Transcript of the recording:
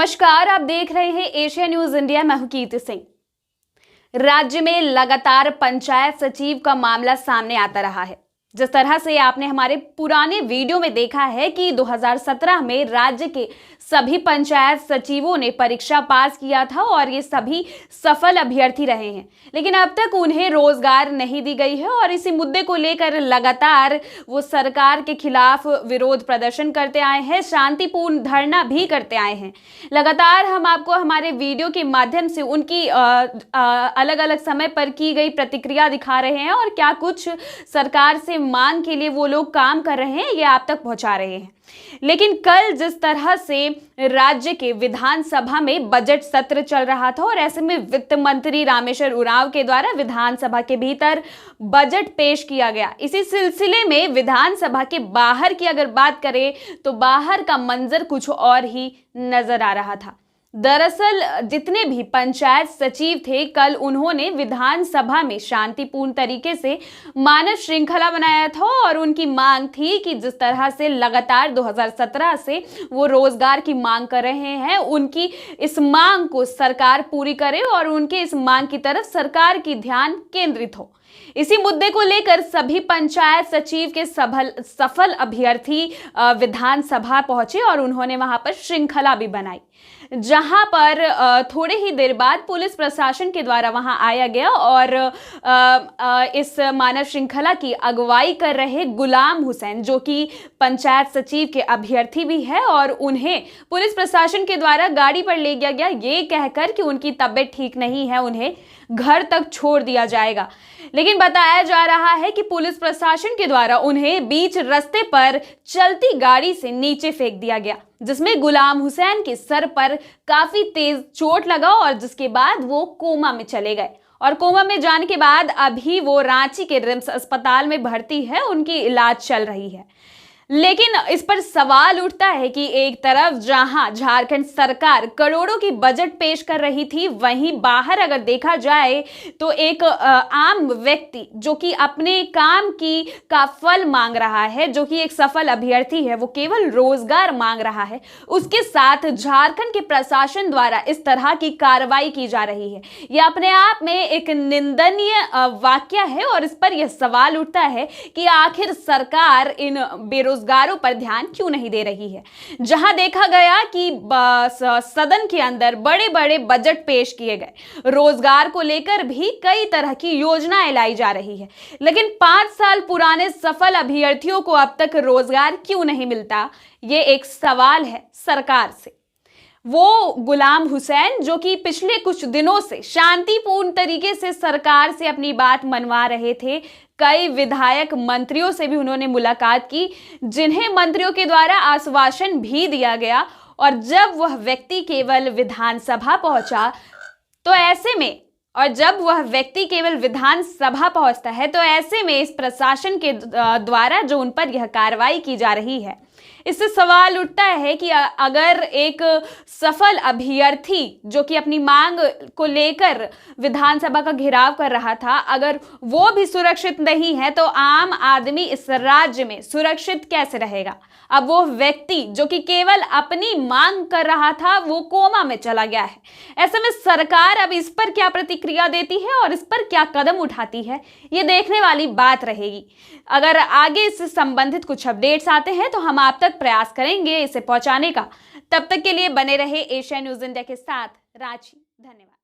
नमस्कार, आप देख रहे हैं एशिया न्यूज इंडिया। मैं हूं कीर्ति सिंह। राज्य में लगातार पंचायत सचिव का मामला सामने आता रहा है। जिस तरह से आपने हमारे पुराने वीडियो में देखा है कि 2017 में राज्य के सभी पंचायत सचिवों ने परीक्षा पास किया था और ये सभी सफल अभ्यर्थी रहे हैं, लेकिन अब तक उन्हें रोजगार नहीं दी गई है और इसी मुद्दे को लेकर लगातार वो सरकार के खिलाफ विरोध प्रदर्शन करते आए हैं, शांतिपूर्ण धरना भी करते आए हैं। लगातार हम आपको हमारे वीडियो के माध्यम से उनकी अलग अलग समय पर की गई प्रतिक्रिया दिखा रहे हैं और क्या कुछ सरकार से मांग के लिए वो लोग काम कर रहे हैं, ये आप तक पहुंचा रहे हैं। लेकिन कल जिस तरह से राज्य के विधानसभा में बजट सत्र चल रहा था और ऐसे में वित्त मंत्री रामेश्वर उरांव के द्वारा विधानसभा के भीतर बजट पेश किया गया, इसी सिलसिले में विधानसभा के बाहर की अगर बात करें तो बाहर का मंजर कुछ और ही नजर आ रहा था। दरअसल जितने भी पंचायत सचिव थे, कल उन्होंने विधानसभा में शांतिपूर्ण तरीके से मानव श्रृंखला बनाया था और उनकी मांग थी कि जिस तरह से लगातार 2017 से वो रोजगार की मांग कर रहे हैं, उनकी इस मांग को सरकार पूरी करे और उनके इस मांग की तरफ सरकार की ध्यान केंद्रित हो। इसी मुद्दे को लेकर सभी पंचायत सचिव के सफल अभ्यर्थी विधानसभा पहुंचे और उन्होंने वहां पर श्रृंखला भी बनाई, जहां पर थोड़े ही देर बाद पुलिस प्रशासन के द्वारा वहां आया गया और इस मानव श्रृंखला की अगुवाई कर रहे गुलाम हुसैन, जो कि पंचायत सचिव के अभ्यर्थी भी है, और उन्हें पुलिस प्रशासन के द्वारा गाड़ी पर ले गया गया ये कहकर कि उनकी तबीयत ठीक नहीं है, उन्हें घर तक छोड़ दिया जाएगा। लेकिन बताया जा रहा है कि पुलिस प्रशासन के द्वारा उन्हें बीच रास्ते पर चलती गाड़ी से नीचे फेंक दिया गया, जिसमें गुलाम हुसैन के सर पर काफी तेज चोट लगा और जिसके बाद वो कोमा में चले गए और कोमा में जाने के बाद अभी वो रांची के रिम्स अस्पताल में भर्ती है, उनकी इलाज चल रही है। लेकिन इस पर सवाल उठता है कि एक तरफ जहां झारखंड सरकार करोड़ों की बजट पेश कर रही थी, वहीं बाहर अगर देखा जाए तो एक आम व्यक्ति जो कि अपने काम का फल मांग रहा है, जो कि एक सफल अभ्यर्थी है, वो केवल रोजगार मांग रहा है, उसके साथ झारखंड के प्रशासन द्वारा इस तरह की कार्रवाई की जा रही है। यह अपने आप में एक निंदनीय वाकया है और इस पर यह सवाल उठता है कि आखिर सरकार इन बेरोजगारों पर ध्यान क्यों नहीं दे रही है। जहां देखा गया कि सदन के अंदर बड़े बड़े बजट पेश किए गए, रोजगार को लेकर भी कई तरह की योजनाएं लाई जा रही है, लेकिन 5 साल पुराने सफल अभ्यर्थियों को अब तक रोजगार क्यों नहीं मिलता, ये एक सवाल है सरकार से। वो गुलाम हुसैन जो कि पिछले कुछ दिनों से शांतिपूर्ण तरीके से सरकार से अपनी बात मनवा रहे थे, कई विधायक मंत्रियों से भी उन्होंने मुलाकात की, जिन्हें मंत्रियों के द्वारा आश्वासन भी दिया गया, और जब वह व्यक्ति केवल विधानसभा पहुंचा तो ऐसे में पहुंचता है तो ऐसे में इस प्रशासन के द्वारा जो उन पर यह कार्रवाई की जा रही है, इससे सवाल उठता है कि अगर एक सफल अभ्यर्थी जो कि अपनी मांग को लेकर विधानसभा का घेराव कर रहा था, अगर वो भी सुरक्षित नहीं है तो आम आदमी इस राज्य में सुरक्षित कैसे रहेगा। अब वो व्यक्ति जो कि केवल अपनी मांग कर रहा था, वो कोमा में चला गया है। ऐसे में सरकार अब इस पर क्या प्रतिक्रिया देती है और इस पर क्या कदम उठाती है, ये देखने वाली बात रहेगी। अगर आगे इससे संबंधित कुछ अपडेट्स आते हैं तो हम आप तक प्रयास करेंगे इसे पहुंचाने का। तब तक के लिए बने रहे एशिया न्यूज इंडिया के साथ। रांची, धन्यवाद।